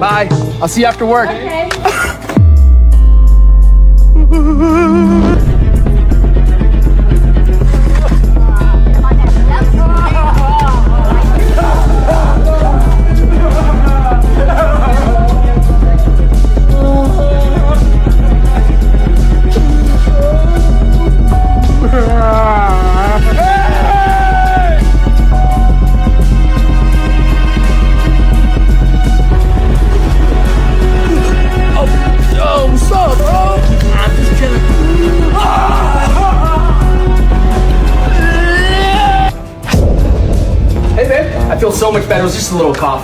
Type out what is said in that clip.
Bye. I'll see you after work. Okay. Yo, what's up, bro? I'm just chilling. Hey, babe. I feel so much better. It was just a little cough.